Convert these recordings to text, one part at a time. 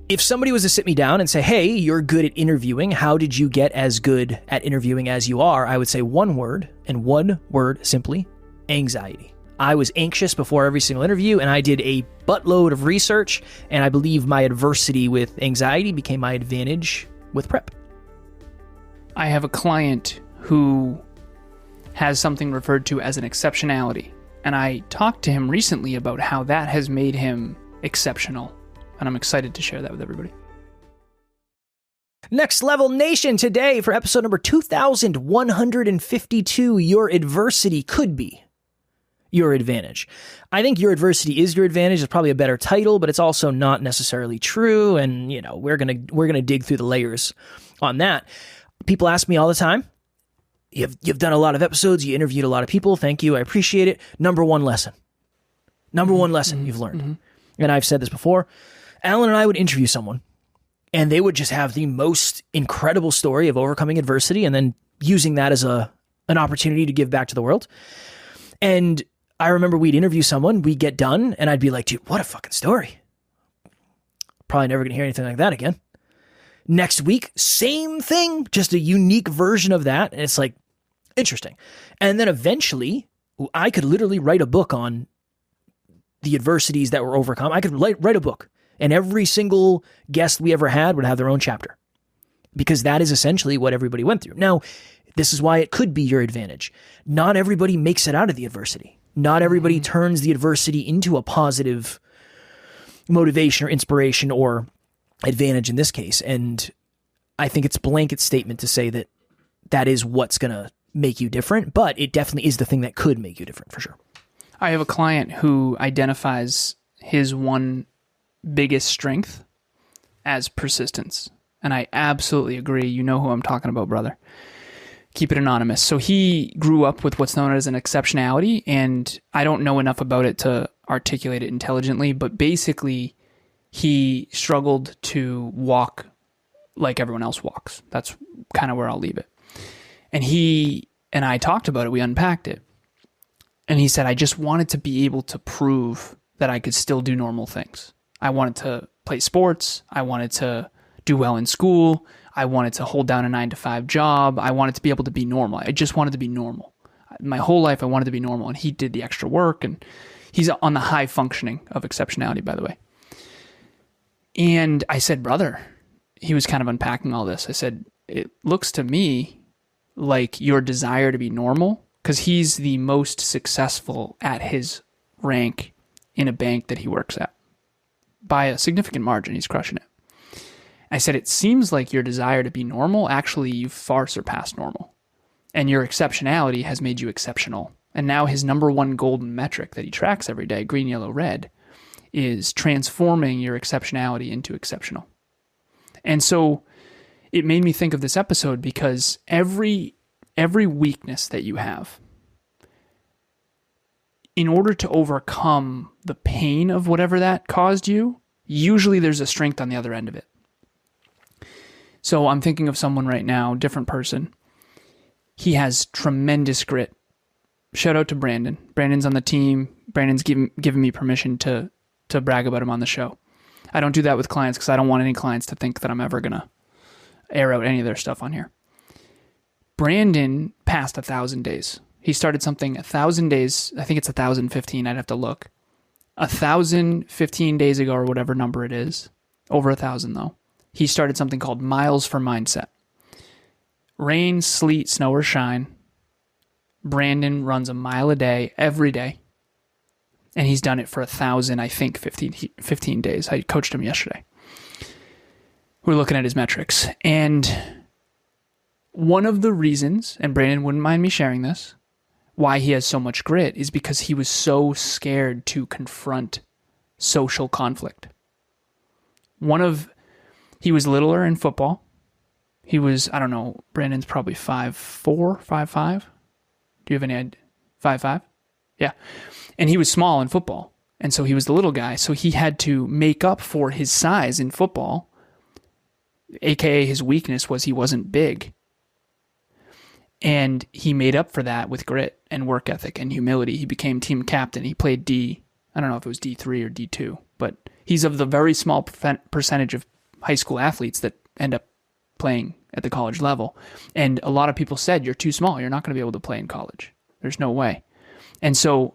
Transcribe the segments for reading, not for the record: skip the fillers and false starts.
If somebody was to sit me down and say, hey, you're good at interviewing, how did you get as good at interviewing as you are? I would say one word, and one word simply, anxiety. I was anxious before every single interview, and I did a buttload of research, and I believe my adversity with anxiety became my advantage with prep. I have a client who has something referred to as an exceptionality, and I talked to him recently about how that has made him exceptional, and I'm excited to share that with everybody. Next Level Nation, today for episode number 2152, your adversity could be your advantage. I think your adversity is your advantage is probably a better title, but it's also not necessarily true, and we're gonna dig through the layers on that. People ask me all the time, you've done a lot of episodes, you interviewed a lot of people, thank you, I appreciate it. Number one lesson you've learned. Mm-hmm. And I've said this before, Alan and I would interview someone, and they would just have the most incredible story of overcoming adversity and then using that as an opportunity to give back to the world. And I remember we'd interview someone, we'd get done, and I'd be like, dude, what a fucking story. Probably never gonna hear anything like that again. Next week, same thing, just a unique version of that. And it's like, interesting. And then eventually, I could literally write a book on the adversities that were overcome. I could write a book, and every single guest we ever had would have their own chapter, because that is essentially what everybody went through. Now, this is why it could be your advantage. Not everybody makes it out of the adversity. Not everybody turns the adversity into a positive motivation or inspiration or advantage in this case. And I think it's a blanket statement to say that that is what's going to make you different, but it definitely is the thing that could make you different for sure. I have a client who identifies his one biggest strength as persistence. And I absolutely agree. You know who I'm talking about, brother. Keep it anonymous. So he grew up with what's known as an exceptionality, and I don't know enough about it to articulate it intelligently, but basically he struggled to walk like everyone else walks. That's kind of where I'll leave it. And he and I talked about it. We unpacked it. And he said, I just wanted to be able to prove that I could still do normal things. I wanted to play sports. I wanted to do well in school. I wanted to hold down a 9-to-5 job. I wanted to be able to be normal. I just wanted to be normal. My whole life, I wanted to be normal. And he did the extra work. And he's on the high functioning of exceptionality, by the way. And I said, brother, he was kind of unpacking all this. I said, it looks to me like your desire to be normal, because he's the most successful at his rank in a bank that he works at. By a significant margin, he's crushing it. I said, it seems like your desire to be normal, actually, you've far surpassed normal. And your exceptionality has made you exceptional. And now his number one golden metric that he tracks every day, green, yellow, red, is transforming your exceptionality into exceptional. And so it made me think of this episode because every weakness that you have, in order to overcome the pain of whatever that caused you, usually there's a strength on the other end of it. So I'm thinking of someone right now, different person. He has tremendous grit. Shout out to Brandon. Brandon's on the team. Brandon's given me permission to brag about him on the show. I don't do that with clients because I don't want any clients to think that I'm ever going to air out any of their stuff on here. Brandon passed 1,000 days. He started something 1,000 days. I think it's 1,015. I'd have to look. 1,015 days ago or whatever number it is. Over 1,000 though. He started something called Miles for Mindset. Rain, sleet, snow, or shine, Brandon runs a mile a day, every day. And he's done it for 1,000, I think, 15 days. I coached him yesterday. We're looking at his metrics. And one of the reasons, and Brandon wouldn't mind me sharing this, why he has so much grit is because he was so scared to confront social conflict. He was littler in football. He was, I don't know, Brandon's probably 5'4", 5'5". Do you have any idea? 5'5"? Yeah. And he was small in football. And so he was the little guy. So he had to make up for his size in football, aka his weakness was he wasn't big. And he made up for that with grit and work ethic and humility. He became team captain. He played I don't know if it was D3 or D2, but He's of the very small percentage of high school athletes that end up playing at the college level. And a lot of people said, you're too small. You're not going to be able to play in college. There's no way. And so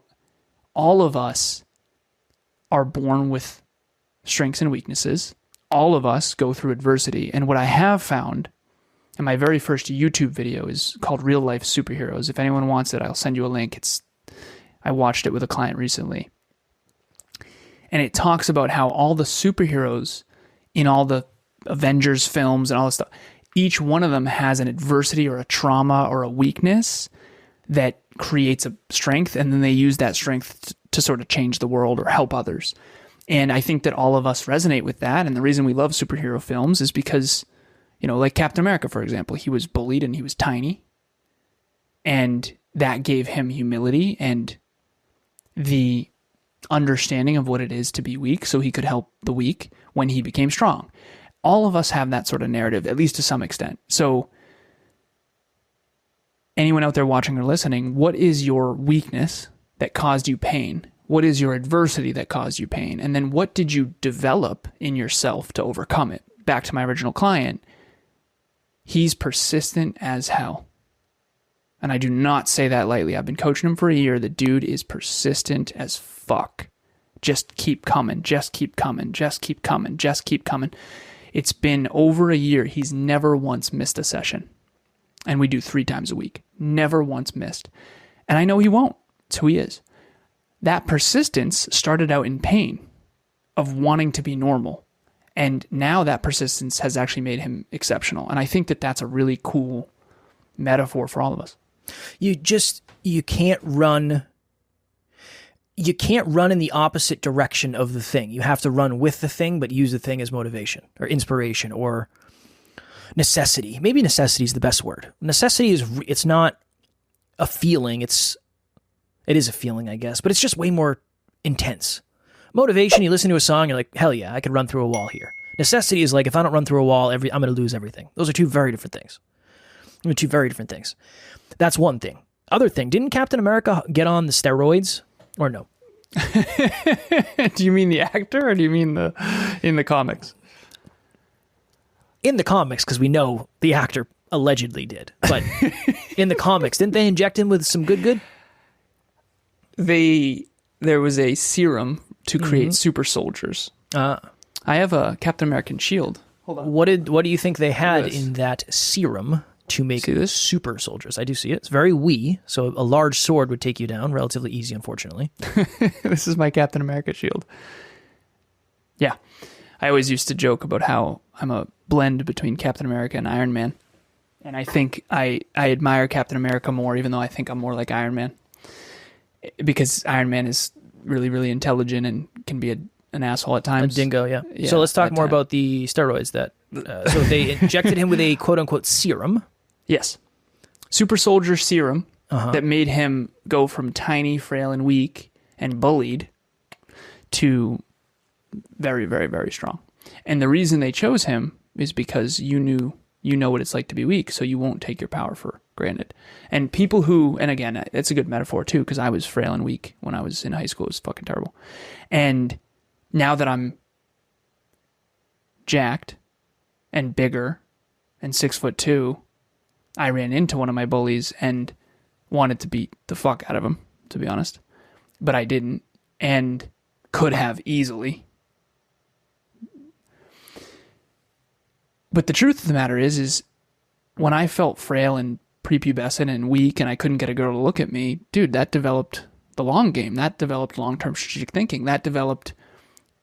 all of us are born with strengths and weaknesses. All of us go through adversity. And what I have found, and my very first YouTube video is called Real Life Superheroes. If anyone wants it, I'll send you a link. I watched it with a client recently. And it talks about how all the superheroes in all the Avengers films and all this stuff, each one of them has an adversity or a trauma or a weakness that creates a strength, and then they use that strength to sort of change the world or help others. And I think that all of us resonate with that. And the reason we love superhero films is because, like Captain America, for example, he was bullied and he was tiny. And that gave him humility and the understanding of what it is to be weak so he could help the weak when he became strong. All of us have that sort of narrative, at least to some extent. So anyone out there watching or listening, what is your weakness that caused you pain? What is your adversity that caused you pain? And then what did you develop in yourself to overcome it? Back to my original client, he's persistent as hell. And I do not say that lightly. I've been coaching him for a year. The dude is persistent as fuck. Just keep coming, just keep coming, just keep coming, just keep coming. It's been over a year. He's never once missed a session. And we do 3 times a week. Never once missed. And I know he won't. It's who he is. That persistence started out in pain of wanting to be normal. And now that persistence has actually made him exceptional. And I think that that's a really cool metaphor for all of us. You can't run in the opposite direction of the thing. You have to run with the thing, but use the thing as motivation or inspiration or necessity. Maybe necessity is the best word. Necessity it's not a feeling. It is a feeling, I guess, but it's just way more intense. Motivation, you listen to a song, you're like, hell yeah, I could run through a wall here. Necessity is like, if I don't run through a wall, I'm going to lose everything. Those are two very different things. That's one thing. Other thing, didn't Captain America get on the steroids or no? Do you mean the actor or do you mean in the comics? In the comics, because we know the actor allegedly did. But in the comics, didn't they inject him with some good? There was a serum to create super soldiers. I have a Captain American shield. Hold on. What do you think they had in that serum to make super soldiers? I do see it. It's very wee, so a large sword would take you down relatively easy, unfortunately. This is my Captain America shield. Yeah. I always used to joke about how I'm a blend between Captain America and Iron Man. And I think I admire Captain America more, even though I think I'm more like Iron Man. Because Iron Man is really, really intelligent and can be an asshole at times. A dingo, yeah. So let's talk more about the steroids so they injected him with a quote-unquote serum. Yes. Super soldier serum that made him go from tiny, frail, and weak and bullied to very, very, very strong. And the reason they chose him is because you know what it's like to be weak, so you won't take your power for granted. And people and again, it's a good metaphor too, because I was frail and weak when I was in high school. It was fucking terrible. And now that I'm jacked and bigger and 6'2", I ran into one of my bullies and wanted to beat the fuck out of him, to be honest. But I didn't, and could have easily. But the truth of the matter is when I felt frail and prepubescent and weak and I couldn't get a girl to look at me, dude, that developed the long game. That developed long-term strategic thinking. That developed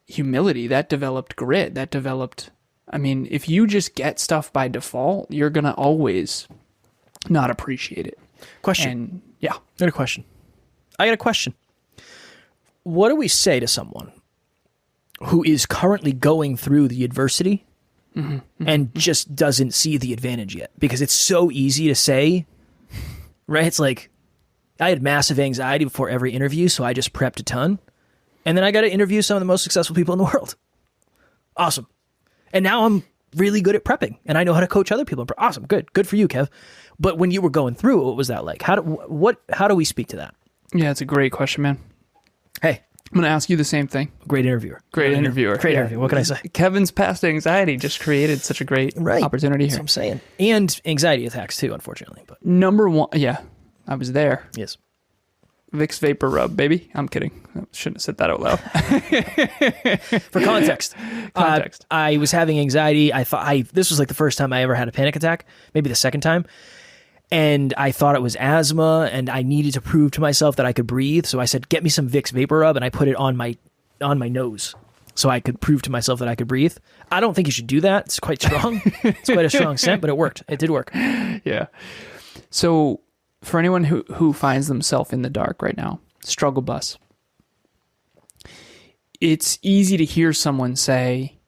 humility. That developed grit. That developed... I mean, if you just get stuff by default, you're going to always not appreciate it. Question. And, yeah. I got a question. What do we say to someone who is currently going through the adversity and just doesn't see the advantage yet? Because it's so easy to say, right? It's like, I had massive anxiety before every interview, so I just prepped a ton. And then I got to interview some of the most successful people in the world. Awesome. And now I'm really good at prepping, and I know how to coach other people. Awesome. Good for you, Kev. But when you were going through it, what was that like? How do we speak to that? Yeah, it's a great question, man. Hey, I'm going to ask you the same thing. Great interviewer. Great interviewer. Great interviewer. What can I say? Kevin's past anxiety just created such a great opportunity here. That's what I'm saying. And anxiety attacks too, unfortunately. But number one, yeah, I was there. Yes. Vicks Vapor Rub, baby. I'm kidding. I shouldn't have said that out loud. For context. I was having anxiety. I thought this was like the first time I ever had a panic attack, maybe the second time. And I thought it was asthma, and I needed to prove to myself that I could breathe. So I said, get me some Vicks Vapor Rub, and I put it on my nose so I could prove to myself that I could breathe. I don't think you should do that. It's quite strong. It's quite a strong scent, but it worked. It did work. Yeah. So for anyone who finds themselves in the dark right now, struggle bus. It's easy to hear someone say,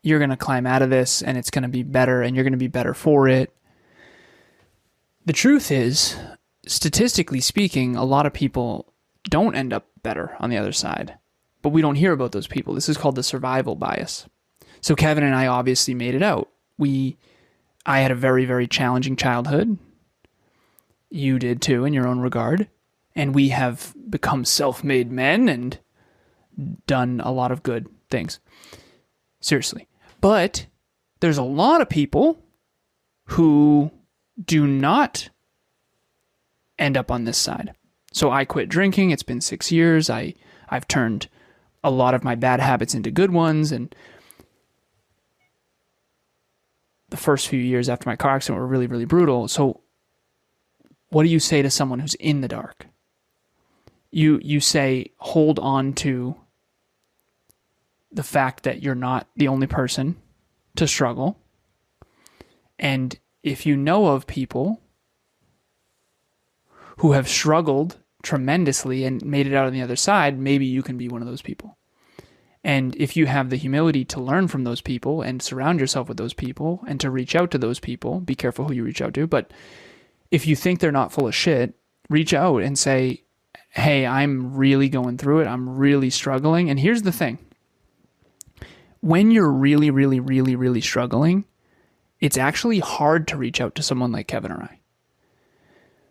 you're going to climb out of this, and it's going to be better, and you're going to be better for it. The truth is, statistically speaking, a lot of people don't end up better on the other side, but we don't hear about those people. This is called the survival bias. So Kevin and I obviously made it out. I had a very, very challenging childhood. You did too, in your own regard. And we have become self-made men and done a lot of good things. Seriously. But there's a lot of people who do not end up on this side. So I quit drinking. It's been 6 years. I've turned a lot of my bad habits into good ones. And the first few years after my car accident were really, really brutal. So what do you say to someone who's in the dark? You say, hold on to the fact that you're not the only person to struggle. And if you know of people who have struggled tremendously and made it out on the other side, maybe you can be one of those people. And if you have the humility to learn from those people and surround yourself with those people and to reach out to those people, be careful who you reach out to, but if you think they're not full of shit, reach out and say, hey, I'm really going through it. I'm really struggling. And here's the thing. When you're really, really, really, really struggling, it's actually hard to reach out to someone like Kevin or I.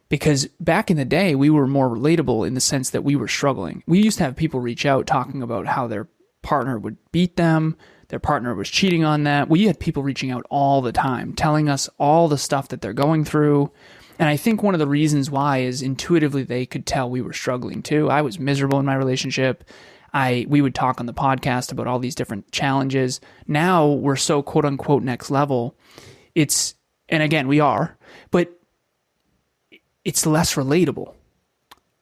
Because back in the day, we were more relatable in the sense that we were struggling. We used to have people reach out talking about how their partner would beat them, their partner was cheating on them. We had people reaching out all the time, telling us all the stuff that they're going through. And I think one of the reasons why is intuitively they could tell we were struggling too. I was miserable in my relationship. We would talk on the podcast about all these different challenges. Now we're so quote unquote next level. And again, we are, but it's less relatable.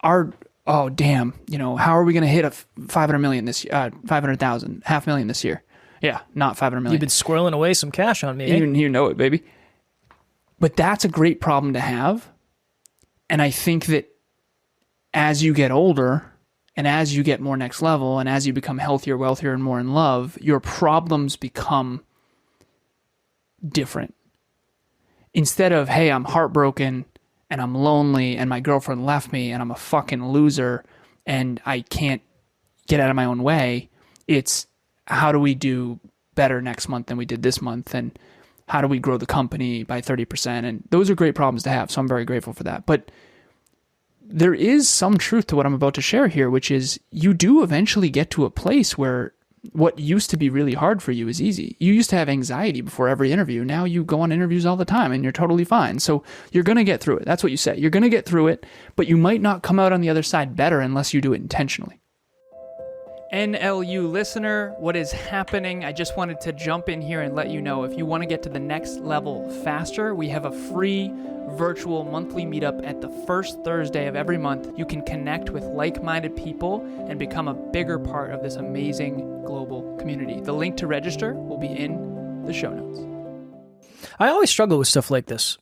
Oh damn, how are we going to hit a 500 million this year, 500,000, 500,000 this year? Yeah, not 500 million. You've been squirreling away some cash on me. You know it, baby. But that's a great problem to have. And I think that as you get older and as you get more next level and as you become healthier, wealthier, and more in love, your problems become different. Instead of, hey, I'm heartbroken and I'm lonely and my girlfriend left me and I'm a fucking loser and I can't get out of my own way, it's how do we do better next month than we did this month, and how do we grow the company by 30%? And those are great problems to have, so I'm very grateful for that. But there is some truth to what I'm about to share here, which is you do eventually get to a place where what used to be really hard for you is easy. You used to have anxiety before every interview. Now you go on interviews all the time and you're totally fine. So you're going to get through it. That's what you say. You're going to get through it, but you might not come out on the other side better unless you do it intentionally. NLU listener, what is happening? I just wanted to jump in here and let you know if you want to get to the next level faster, we have a free virtual monthly meetup at the first Thursday of every month. You can connect with like-minded people and become a bigger part of this amazing global community. The link to register will be in the show notes. I always struggle with stuff like this.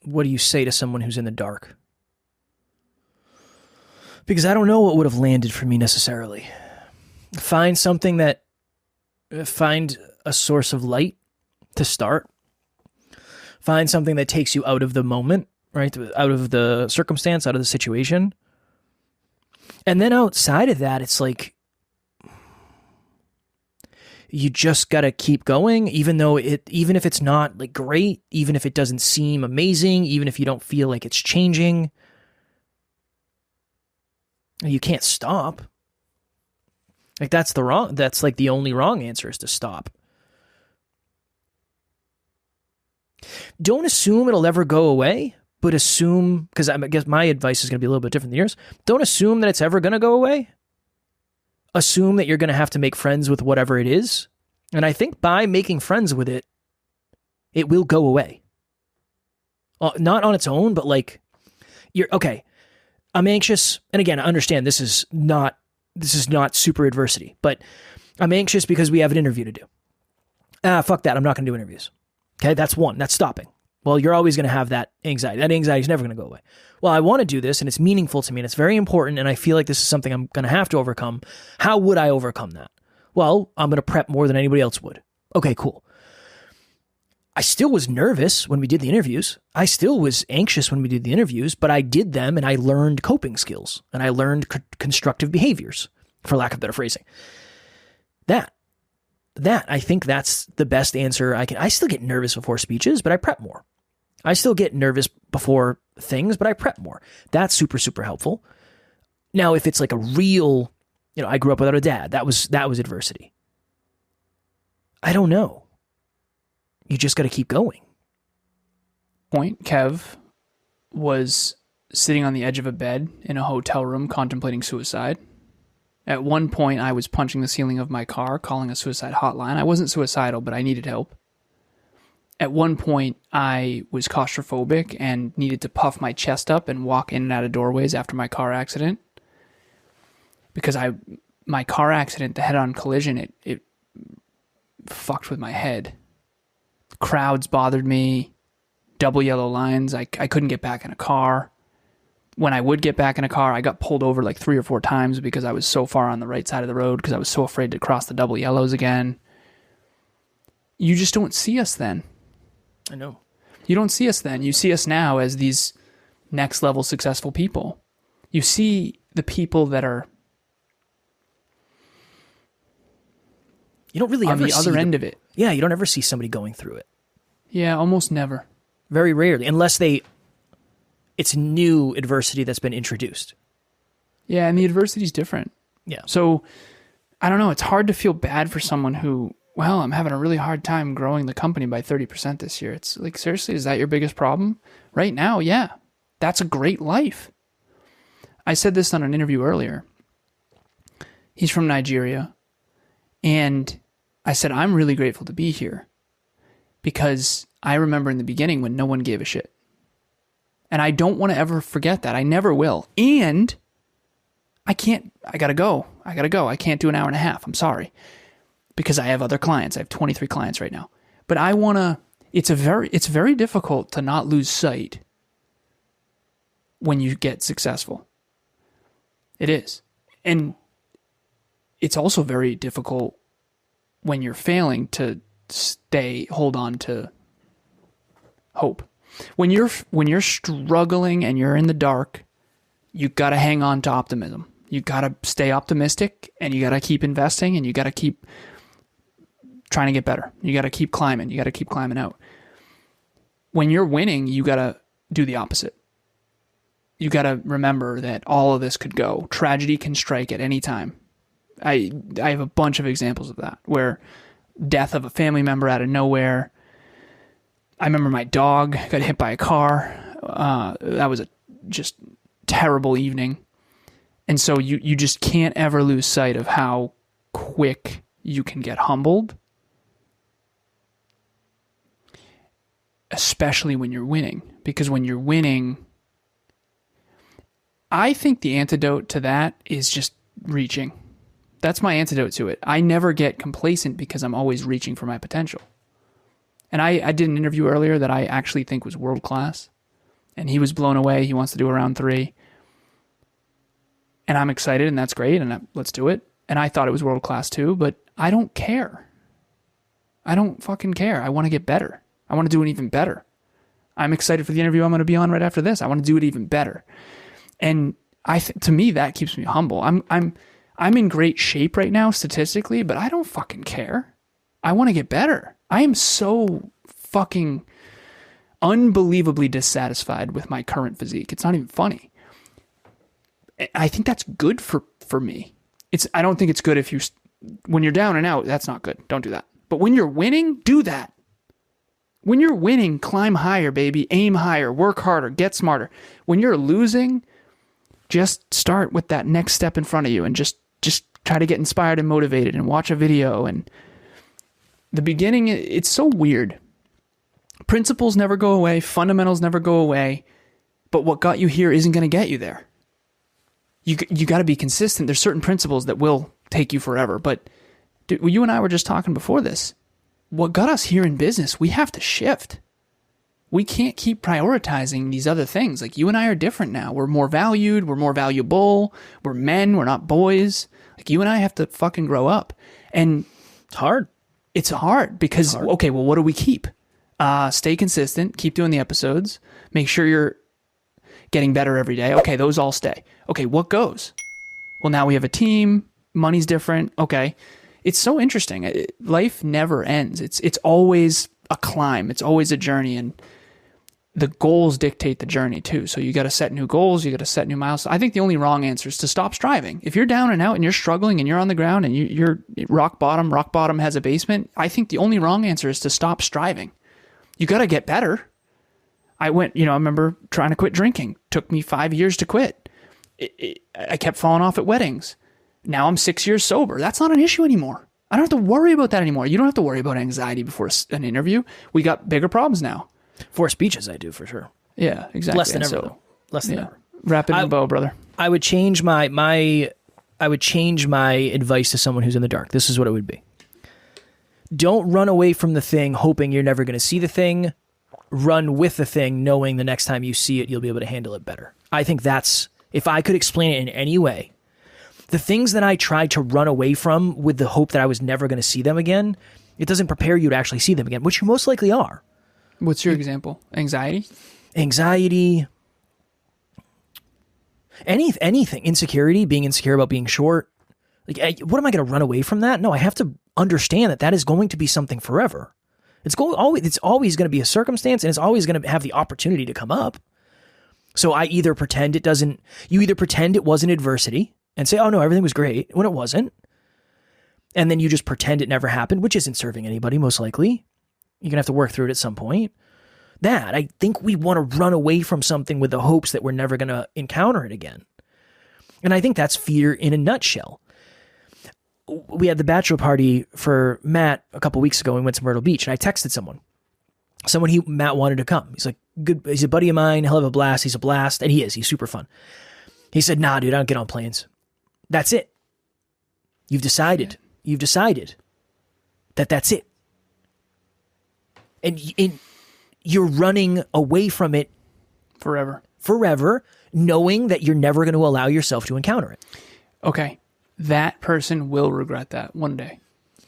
What do you say to someone who's in the dark? Because I don't know what would have landed for me necessarily. Find a source of light to start. Find something that takes you out of the moment, right? Out of the circumstance, out of the situation. And then outside of that, it's like, you just got to keep going, even if it's not like great, even if it doesn't seem amazing, even if you don't feel like it's changing. You can't stop. Like that's like the only wrong answer is to stop. Don't assume it'll ever go away, but assume, because I guess my advice is going to be a little bit different than yours. Don't assume that it's ever going to go away. Assume that you're going to have to make friends with whatever it is. And I think by making friends with it, it will go away. Not on its own, but like, okay, I'm anxious. And again, I understand this is not super adversity, but I'm anxious because we have an interview to do. Fuck that. I'm not going to do interviews. Okay, that's one. That's stopping. Well, you're always going to have that anxiety. That anxiety is never going to go away. Well, I want to do this, and it's meaningful to me, and it's very important, and I feel like this is something I'm going to have to overcome. How would I overcome that? Well, I'm going to prep more than anybody else would. Okay, cool. I still was nervous when we did the interviews. I still was anxious when we did the interviews, but I did them, and I learned coping skills, and I learned constructive behaviors, for lack of better phrasing. I think that's the best answer I still get nervous before speeches, but I prep more. I still get nervous before things, but I prep more. That's super, super helpful. Now, if it's like a real, I grew up without a dad. That was adversity. I don't know. You just got to keep going. Kev was sitting on the edge of a bed in a hotel room contemplating suicide. At one point, I was punching the ceiling of my car, calling a suicide hotline. I wasn't suicidal, but I needed help. At one point, I was claustrophobic and needed to puff my chest up and walk in and out of doorways after my car accident. Because my car accident, the head-on collision, it fucked with my head. Crowds bothered me, double yellow lines. I couldn't get back in a car. When I would get back in a car, I got pulled over like 3 or 4 times because I was so far on the right side of the road because I was so afraid to cross the double yellows again. You just don't see us then. I know. You don't see us then. You see us now as these next level successful people. You see the people that are you don't really on ever the other end of it. Yeah, you don't ever see somebody going through it. Yeah, almost never. Very rarely, unless it's new adversity that's been introduced. Yeah, and the adversity is different. Yeah. So, I don't know. It's hard to feel bad for someone who, well, I'm having a really hard time growing the company by 30% this year. It's like, seriously, is that your biggest problem? Right now, yeah. That's a great life. I said this on an interview earlier. He's from Nigeria. And I said, I'm really grateful to be here because I remember in the beginning when no one gave a shit. And I don't want to ever forget that. I never will. And I gotta go. I can't do an hour and a half. I'm sorry. Because I have other clients. I have 23 clients right now. But it's very difficult to not lose sight when you get successful. It is. And it's also very difficult when you're failing to hold on to hope. When you're struggling and you're in the dark, you got to hang on to optimism. You got to stay optimistic and you got to keep investing and you got to keep trying to get better. You got to keep climbing. You got to keep climbing out. When you're winning, you got to do the opposite. You got to remember that all of this could go. Tragedy can strike at any time. I have a bunch of examples of that where death of a family member out of nowhere. I remember my dog got hit by a car. That was a just terrible evening. And so you just can't ever lose sight of how quick you can get humbled, especially when you're winning. Because when you're winning, I think the antidote to that is just reaching. That's my antidote to it. I never get complacent because I'm always reaching for my potential. And I did an interview earlier that I actually think was world-class. And he was blown away. He wants to do a round 3. And I'm excited, and that's great, and let's do it. And I thought it was world-class too, but I don't care. I don't fucking care. I want to get better. I want to do it even better. I'm excited for the interview I'm going to be on right after this. I want to do it even better. And to me, that keeps me humble. I'm in great shape right now statistically, but I don't fucking care. I want to get better. I am so fucking unbelievably dissatisfied with my current physique. It's not even funny. I think that's good for me. I don't think it's good if when you're down and out, that's not good. Don't do that. But when you're winning, do that. When you're winning, climb higher, baby. Aim higher, work harder, get smarter. When you're losing, just start with that next step in front of you and just try to get inspired and motivated and watch a video. And the beginning, it's so weird. Principles never go away. Fundamentals never go away. But what got you here isn't going to get you there. You got to be consistent. There's certain principles that will take you forever. But dude, you and I were just talking before this. What got us here in business, we have to shift. We can't keep prioritizing these other things. Like, you and I are different now. We're more valued. We're more valuable. We're men. We're not boys. Like, you and I have to fucking grow up. And it's hard. It's hard because, okay, well, what do we keep? Stay consistent. Keep doing the episodes. Make sure you're getting better every day. Okay, those all stay. Okay, what goes? Well, now we have a team. Money's different. Okay. It's so interesting. Life never ends. It's always a climb. It's always a journey, and the goals dictate the journey too. So you got to set new goals. You got to set new milestones. I think the only wrong answer is to stop striving. If you're down and out and you're struggling and you're on the ground and you're rock bottom has a basement, I think the only wrong answer is to stop striving. You got to get better. I remember trying to quit drinking. Took me 5 years to quit. I kept falling off at weddings. Now I'm 6 years sober. That's not an issue anymore. I don't have to worry about that anymore. You don't have to worry about anxiety before an interview. We got bigger problems now. For speeches, I do, for sure. Yeah, exactly. Less than ever, though. Less than ever. Wrap it in a bow, brother. I would change my advice to someone who's in the dark. This is what it would be. Don't run away from the thing hoping you're never going to see the thing. Run with the thing knowing the next time you see it, you'll be able to handle it better. I think that's, if I could explain it in any way, the things that I tried to run away from with the hope that I was never going to see them again, it doesn't prepare you to actually see them again, which you most likely are. What's your example? Anxiety? Anxiety. Anything. Insecurity, being insecure about being short. Like, what am I going to run away from that? No, I have to understand that is going to be something forever. It's always going to be a circumstance, and it's always going to have the opportunity to come up. So you either pretend it wasn't adversity and say, oh no, everything was great, when it wasn't. And then you just pretend it never happened, which isn't serving anybody, most likely. You're going to have to work through it at some point. I think we want to run away from something with the hopes that we're never going to encounter it again. And I think that's fear in a nutshell. We had the bachelor party for Matt a couple weeks ago. We went to Myrtle Beach, and I texted someone Matt wanted to come. He's like, good. He's a buddy of mine. He'll have a blast. He's a blast. And he's super fun. He said, nah, dude, I don't get on planes. That's it. You've decided that that's it. And you're running away from it forever, knowing that you're never going to allow yourself to encounter it. Okay. That person will regret that one day.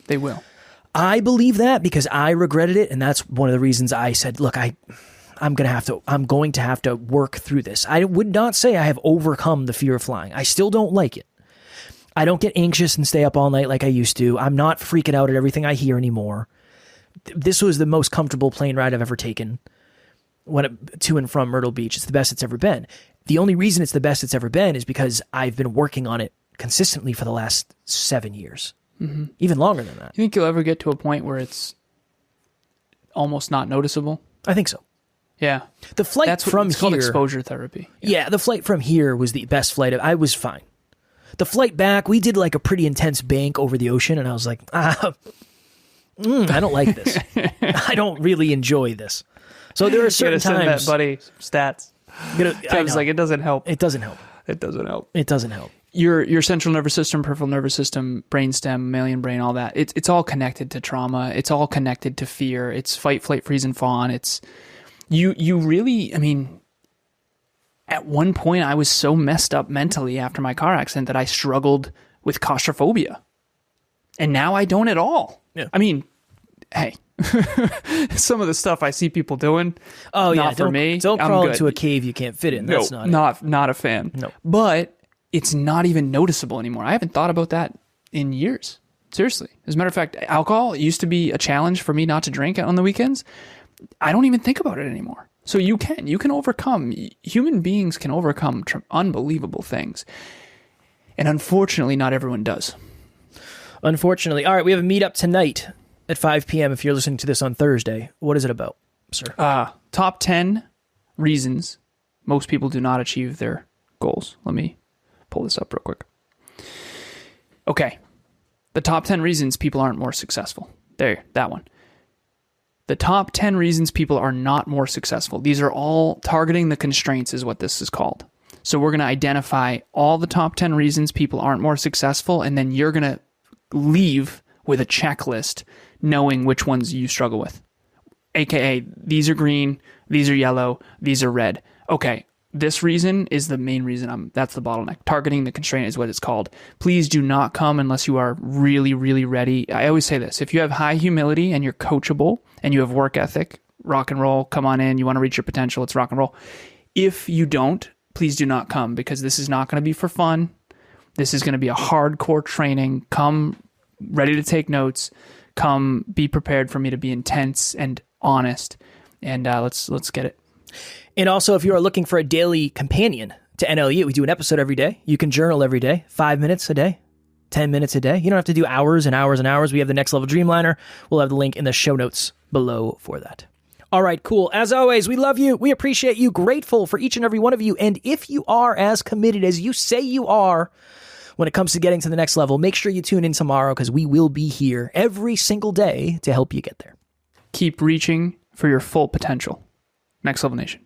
They will. I believe that because I regretted it. And that's one of the reasons I said, look, I'm going to have to work through this. I would not say I have overcome the fear of flying. I still don't like it. I don't get anxious and stay up all night like I used to. I'm not freaking out at everything I hear anymore. This was the most comfortable plane ride I've ever taken to and from Myrtle Beach. It's the best it's ever been. The only reason it's the best it's ever been is because I've been working on it consistently for the last 7 years. Mm-hmm. Even longer than that. You think you'll ever get to a point where it's almost not noticeable? I think so. Yeah. The flight it's called exposure therapy. Yeah, the flight from here was the best flight. I was fine. The flight back, we did like a pretty intense bank over the ocean, and I was like, I don't like this. I don't really enjoy this. So there are certain times. Send that buddy stats. Kevin's like, it doesn't help. It doesn't help. It doesn't help. It doesn't help. Your central nervous system, peripheral nervous system, brainstem, mammalian brain, all that. It's all connected to trauma. It's all connected to fear. It's fight, flight, freeze, and fawn. It's you really. I mean, at one point, I was so messed up mentally after my car accident that I struggled with claustrophobia, and now I don't at all. Yeah. I mean, hey, some of the stuff I see people doing. Oh yeah, not for me. Don't crawl into a cave you can't fit in. That's not a fan. No, but it's not even noticeable anymore. I haven't thought about that in years. Seriously. As a matter of fact, alcohol used to be a challenge for me not to drink on the weekends. I don't even think about it anymore. So you can overcome. Human beings can overcome unbelievable things. And unfortunately, not everyone does. Unfortunately. All right, we have a meetup tonight at 5 p.m. if you're listening to this on Thursday. What is it about, sir? Top 10 reasons most people do not achieve their goals. Let me pull this up real quick. Okay. The top 10 reasons people aren't more successful. There, that one. The top 10 reasons people are not more successful. These are all targeting the constraints is what this is called. So we're going to identify all the top 10 reasons people aren't more successful, and then you're going to leave with a checklist knowing which ones you struggle with. AKA, these are green, these are yellow, these are red. Okay, this reason is the main reason that's the bottleneck. Targeting the constraint is what it's called. Please do not come unless you are really, really ready. I always say this. If you have high humility and you're coachable and you have work ethic, rock and roll, come on in. You want to reach your potential, it's rock and roll. If you don't, please do not come, because this is not going to be for fun. This is going to be a hardcore training. Come ready to take notes. Come be prepared for me to be intense and honest. And let's get it. And also, if you are looking for a daily companion to NLU, we do an episode every day. You can journal every day, 5 minutes a day, 10 minutes a day. You don't have to do hours and hours and hours. We have the Next Level Dreamliner. We'll have the link in the show notes below for that. All right, cool. As always, we love you. We appreciate you. Grateful for each and every one of you. And if you are as committed as you say you are when it comes to getting to the next level, make sure you tune in tomorrow, because we will be here every single day to help you get there. Keep reaching for your full potential. Next Level Nation.